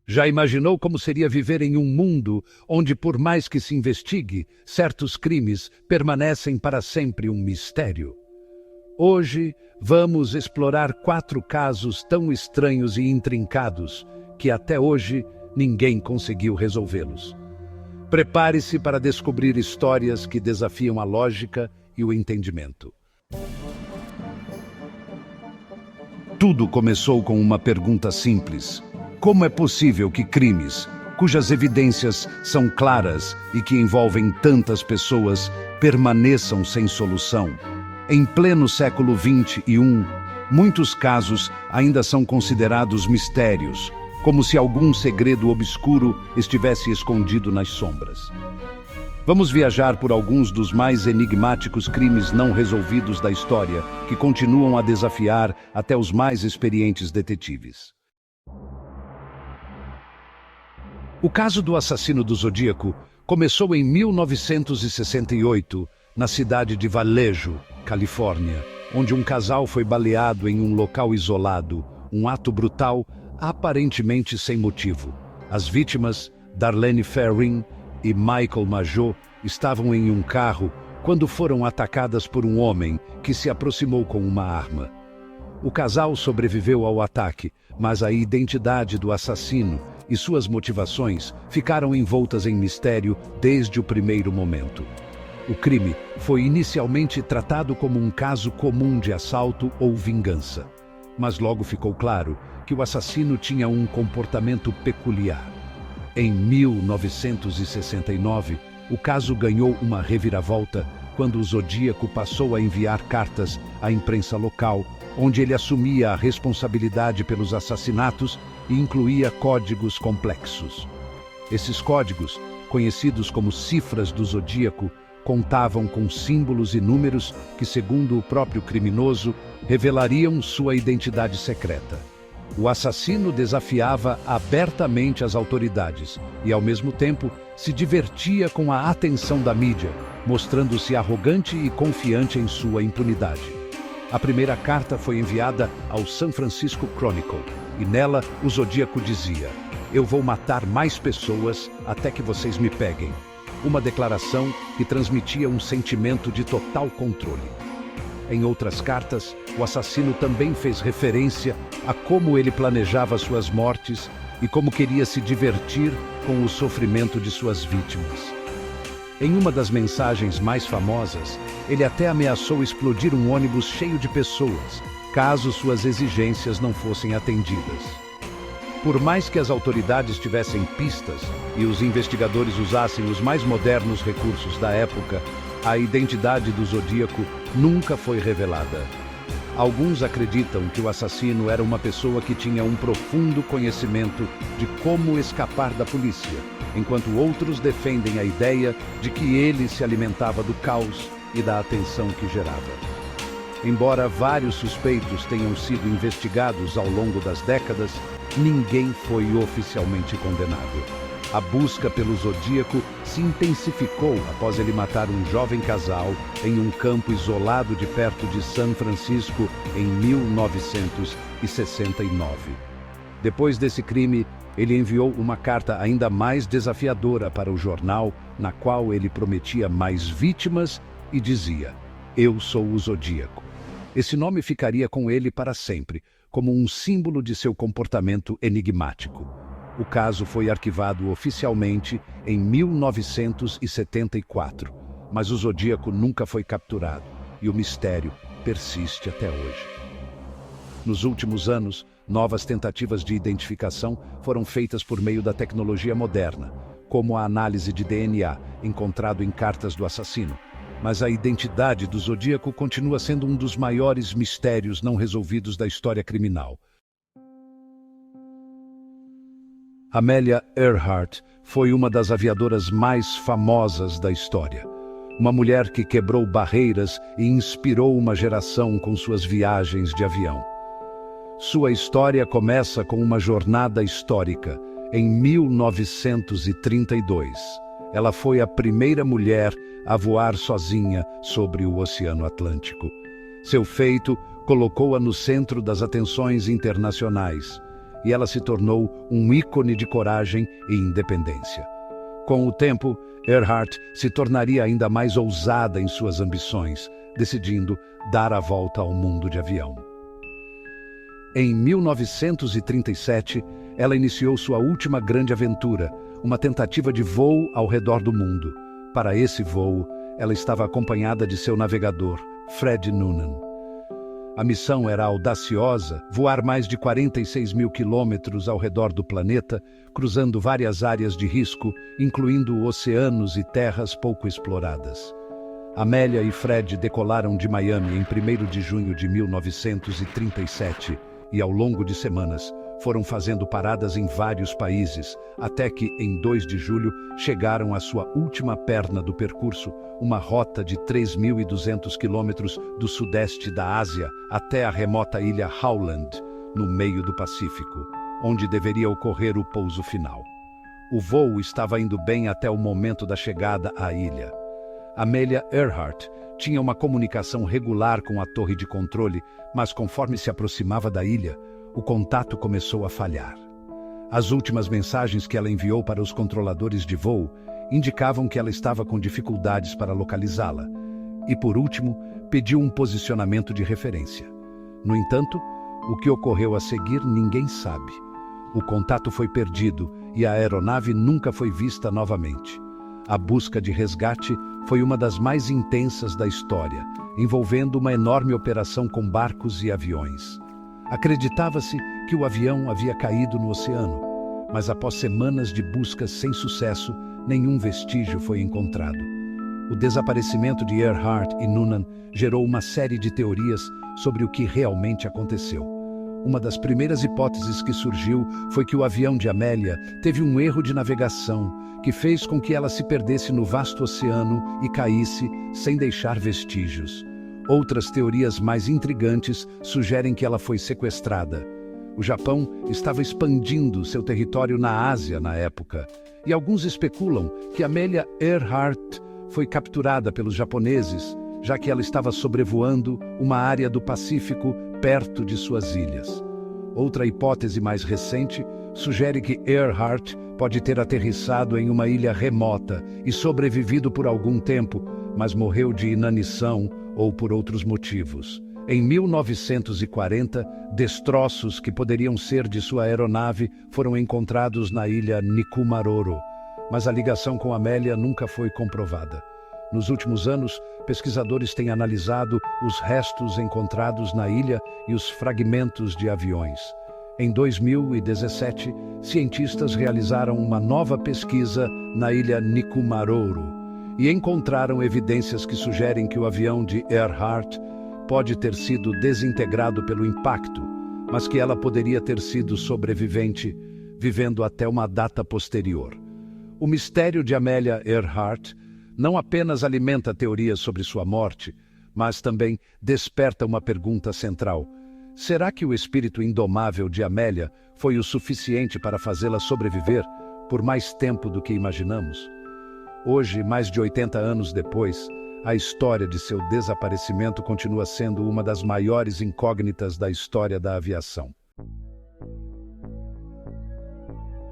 Já imaginou como seria viver em um mundo onde, por mais que se investigue, certos crimes permanecem para sempre um mistério? Hoje, vamos explorar 4 casos tão estranhos e intrincados que até hoje ninguém conseguiu resolvê-los. Prepare-se para descobrir histórias que desafiam a lógica e o entendimento. Tudo começou com uma pergunta simples: como é possível que crimes, cujas evidências são claras e que envolvem tantas pessoas, permaneçam sem solução? Em pleno século XXI, muitos casos ainda são considerados mistérios, como se algum segredo obscuro estivesse escondido nas sombras. Vamos viajar por alguns dos mais enigmáticos crimes não resolvidos da história, que continuam a desafiar até os mais experientes detetives. O caso do assassino do Zodíaco começou em 1968, na cidade de Vallejo, Califórnia, onde um casal foi baleado em um local isolado, um ato brutal, aparentemente sem motivo. As vítimas, Darlene Ferrin e Michael Mageau, estavam em um carro quando foram atacadas por um homem que se aproximou com uma arma. O casal sobreviveu ao ataque, mas a identidade do assassino e suas motivações ficaram envoltas em mistério desde o primeiro momento. O crime foi inicialmente tratado como um caso comum de assalto ou vingança, mas logo ficou claro que o assassino tinha um comportamento peculiar. Em 1969, o caso ganhou uma reviravolta quando o Zodíaco passou a enviar cartas à imprensa local, onde ele assumia a responsabilidade pelos assassinatos e incluía códigos complexos. Esses códigos, conhecidos como cifras do Zodíaco, contavam com símbolos e números que, segundo o próprio criminoso, revelariam sua identidade secreta. O assassino desafiava abertamente as autoridades e, ao mesmo tempo, se divertia com a atenção da mídia, mostrando-se arrogante e confiante em sua impunidade. A primeira carta foi enviada ao San Francisco Chronicle, e nela o Zodíaco dizia: "Eu vou matar mais pessoas até que vocês me peguem." Uma declaração que transmitia um sentimento de total controle. Em outras cartas, o assassino também fez referência a como ele planejava suas mortes e como queria se divertir com o sofrimento de suas vítimas. Em uma das mensagens mais famosas, ele até ameaçou explodir um ônibus cheio de pessoas, caso suas exigências não fossem atendidas. Por mais que as autoridades tivessem pistas e os investigadores usassem os mais modernos recursos da época, a identidade do Zodíaco nunca foi revelada. Alguns acreditam que o assassino era uma pessoa que tinha um profundo conhecimento de como escapar da polícia, enquanto outros defendem a ideia de que ele se alimentava do caos e da atenção que gerava. Embora vários suspeitos tenham sido investigados ao longo das décadas, ninguém foi oficialmente condenado. A busca pelo Zodíaco se intensificou após ele matar um jovem casal em um campo isolado de perto de San Francisco em 1969. Depois desse crime, ele enviou uma carta ainda mais desafiadora para o jornal, na qual ele prometia mais vítimas e dizia: "Eu sou o Zodíaco." Esse nome ficaria com ele para sempre, como um símbolo de seu comportamento enigmático. O caso foi arquivado oficialmente em 1974, mas o Zodíaco nunca foi capturado e o mistério persiste até hoje. Nos últimos anos, novas tentativas de identificação foram feitas por meio da tecnologia moderna, como a análise de DNA encontrado em cartas do assassino. Mas a identidade do Zodíaco continua sendo um dos maiores mistérios não resolvidos da história criminal. Amelia Earhart foi uma das aviadoras mais famosas da história. Uma mulher que quebrou barreiras e inspirou uma geração com suas viagens de avião. Sua história começa com uma jornada histórica. Em 1932, ela foi a primeira mulher a voar sozinha sobre o Oceano Atlântico. Seu feito colocou-a no centro das atenções internacionais. e ela se tornou um ícone de coragem e independência. Com o tempo, Earhart se tornaria ainda mais ousada em suas ambições, decidindo dar a volta ao mundo de avião. Em 1937, ela iniciou sua última grande aventura, uma tentativa de voo ao redor do mundo. Para esse voo, ela estava acompanhada de seu navegador, Fred Noonan. A missão era audaciosa, voar mais de 46 mil quilômetros ao redor do planeta, cruzando várias áreas de risco, incluindo oceanos e terras pouco exploradas. Amélia e Fred decolaram de Miami em 1º de junho de 1937 e, ao longo de semanas, foram fazendo paradas em vários países, até que, em 2 de julho, chegaram à sua última perna do percurso, uma rota de 3.200 quilômetros do sudeste da Ásia até a remota ilha Howland, no meio do Pacífico, onde deveria ocorrer o pouso final. O voo estava indo bem até o momento da chegada à ilha. Amelia Earhart tinha uma comunicação regular com a torre de controle, mas conforme se aproximava da ilha, o contato começou a falhar. As últimas mensagens que ela enviou para os controladores de voo indicavam que ela estava com dificuldades para localizá-la. E, por último, pediu um posicionamento de referência. No entanto, o que ocorreu a seguir ninguém sabe. O contato foi perdido e a aeronave nunca foi vista novamente. A busca de resgate foi uma das mais intensas da história, envolvendo uma enorme operação com barcos e aviões. Acreditava-se que o avião havia caído no oceano, mas após semanas de buscas sem sucesso, nenhum vestígio foi encontrado. O desaparecimento de Earhart e Noonan gerou uma série de teorias sobre o que realmente aconteceu. Uma das primeiras hipóteses que surgiu foi que o avião de Amélia teve um erro de navegação que fez com que ela se perdesse no vasto oceano e caísse sem deixar vestígios. Outras teorias mais intrigantes sugerem que ela foi sequestrada. O Japão estava expandindo seu território na Ásia na época, e alguns especulam que Amelia Earhart foi capturada pelos japoneses, já que ela estava sobrevoando uma área do Pacífico perto de suas ilhas. Outra hipótese mais recente sugere que Earhart pode ter aterrissado em uma ilha remota e sobrevivido por algum tempo, mas morreu de inanição ou por outros motivos. Em 1940, destroços que poderiam ser de sua aeronave foram encontrados na ilha Nikumaroro, mas a ligação com Amélia nunca foi comprovada. Nos últimos anos, pesquisadores têm analisado os restos encontrados na ilha e os fragmentos de aviões. Em 2017, cientistas realizaram uma nova pesquisa na ilha Nikumaroro e encontraram evidências que sugerem que o avião de Earhart pode ter sido desintegrado pelo impacto, mas que ela poderia ter sido sobrevivente, vivendo até uma data posterior. O mistério de Amelia Earhart não apenas alimenta teorias sobre sua morte, mas também desperta uma pergunta central. Será que o espírito indomável de Amélia foi o suficiente para fazê-la sobreviver por mais tempo do que imaginamos? Hoje, mais de 80 anos depois, a história de seu desaparecimento continua sendo uma das maiores incógnitas da história da aviação.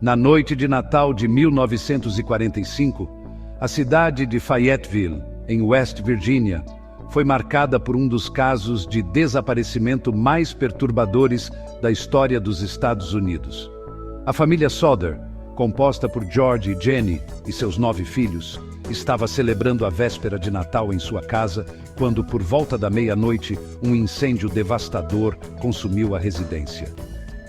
Na noite de Natal de 1945, a cidade de Fayetteville, em West Virginia, foi marcada por um dos casos de desaparecimento mais perturbadores da história dos Estados Unidos. A família Soder, composta por George e Jenny e seus 9 filhos, estava celebrando a véspera de Natal em sua casa quando, por volta da meia-noite, um incêndio devastador consumiu a residência.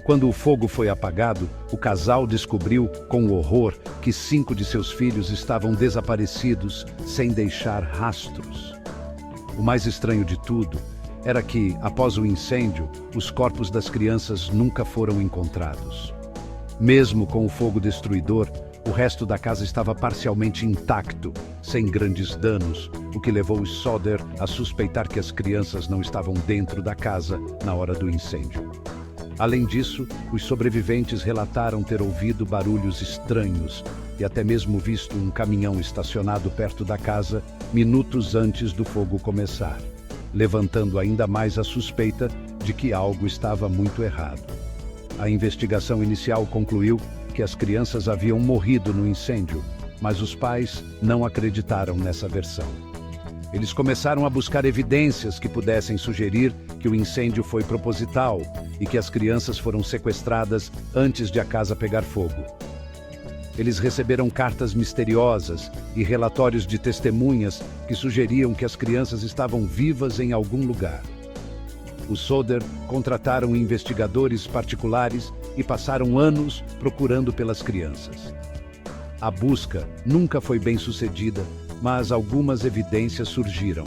Quando o fogo foi apagado, o casal descobriu, com horror, que 5 de seus filhos estavam desaparecidos sem deixar rastros. O mais estranho de tudo era que, após o incêndio, os corpos das crianças nunca foram encontrados. Mesmo com o fogo destruidor, o resto da casa estava parcialmente intacto, sem grandes danos, o que levou os Soder a suspeitar que as crianças não estavam dentro da casa na hora do incêndio. Além disso, os sobreviventes relataram ter ouvido barulhos estranhos e até mesmo visto um caminhão estacionado perto da casa minutos antes do fogo começar, levantando ainda mais a suspeita de que algo estava muito errado. A investigação inicial concluiu que as crianças haviam morrido no incêndio, mas os pais não acreditaram nessa versão. Eles começaram a buscar evidências que pudessem sugerir que o incêndio foi proposital e que as crianças foram sequestradas antes de a casa pegar fogo. Eles receberam cartas misteriosas e relatórios de testemunhas que sugeriam que as crianças estavam vivas em algum lugar. Os Soder contrataram investigadores particulares e passaram anos procurando pelas crianças. A busca nunca foi bem sucedida, mas algumas evidências surgiram.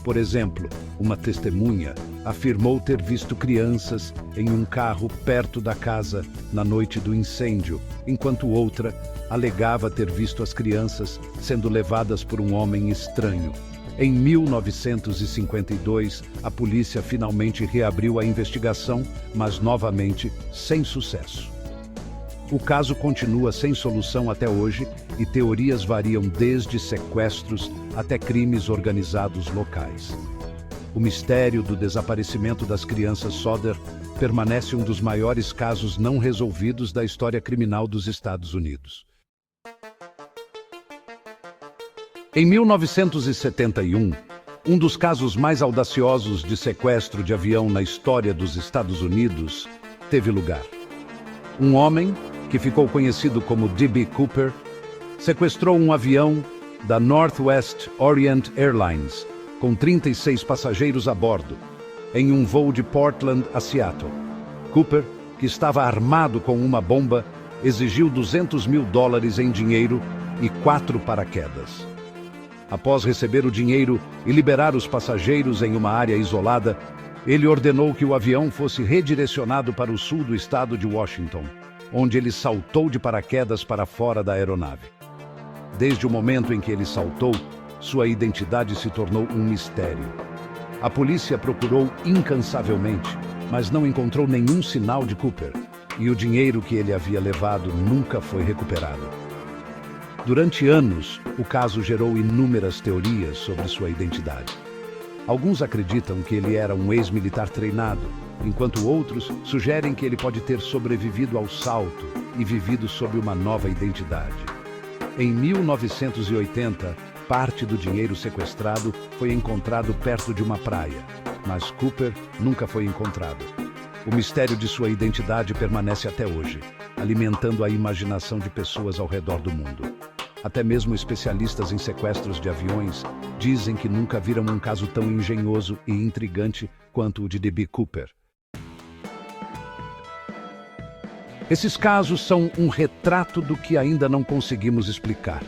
Por exemplo, uma testemunha afirmou ter visto crianças em um carro perto da casa na noite do incêndio, enquanto outra alegava ter visto as crianças sendo levadas por um homem estranho. Em 1952, a polícia finalmente reabriu a investigação, mas novamente sem sucesso. O caso continua sem solução até hoje e teorias variam desde sequestros até crimes organizados locais. O mistério do desaparecimento das crianças Soder permanece um dos maiores casos não resolvidos da história criminal dos Estados Unidos. Em 1971, um dos casos mais audaciosos de sequestro de avião na história dos Estados Unidos teve lugar. Um homem, que ficou conhecido como D.B. Cooper, sequestrou um avião da Northwest Orient Airlines, com 36 passageiros a bordo, em um voo de Portland a Seattle. Cooper, que estava armado com uma bomba, exigiu $200 mil em dinheiro e 4 paraquedas. Após receber o dinheiro e liberar os passageiros em uma área isolada, ele ordenou que o avião fosse redirecionado para o sul do estado de Washington, onde ele saltou de paraquedas para fora da aeronave. Desde o momento em que ele saltou, sua identidade se tornou um mistério. A polícia procurou incansavelmente, mas não encontrou nenhum sinal de Cooper, e o dinheiro que ele havia levado nunca foi recuperado. Durante anos, o caso gerou inúmeras teorias sobre sua identidade. Alguns acreditam que ele era um ex-militar treinado, enquanto outros sugerem que ele pode ter sobrevivido ao salto e vivido sob uma nova identidade. Em 1980, parte do dinheiro sequestrado foi encontrado perto de uma praia, mas Cooper nunca foi encontrado. O mistério de sua identidade permanece até hoje, alimentando a imaginação de pessoas ao redor do mundo. Até mesmo especialistas em sequestros de aviões dizem que nunca viram um caso tão engenhoso e intrigante quanto o de D.B. Cooper. Esses casos são um retrato do que ainda não conseguimos explicar.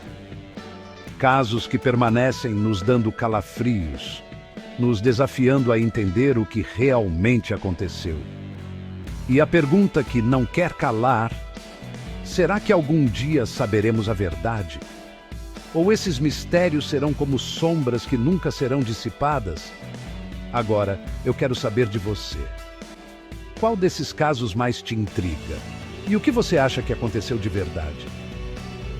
Casos que permanecem nos dando calafrios, nos desafiando a entender o que realmente aconteceu. E a pergunta que não quer calar: será que algum dia saberemos a verdade? Ou esses mistérios serão como sombras que nunca serão dissipadas? Agora, eu quero saber de você. Qual desses casos mais te intriga? E o que você acha que aconteceu de verdade?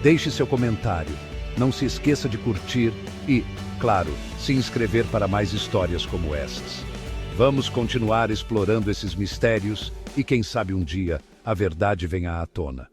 Deixe seu comentário. Não se esqueça de curtir e, claro, se inscrever para mais histórias como essas. Vamos continuar explorando esses mistérios e quem sabe um dia a verdade venha à tona.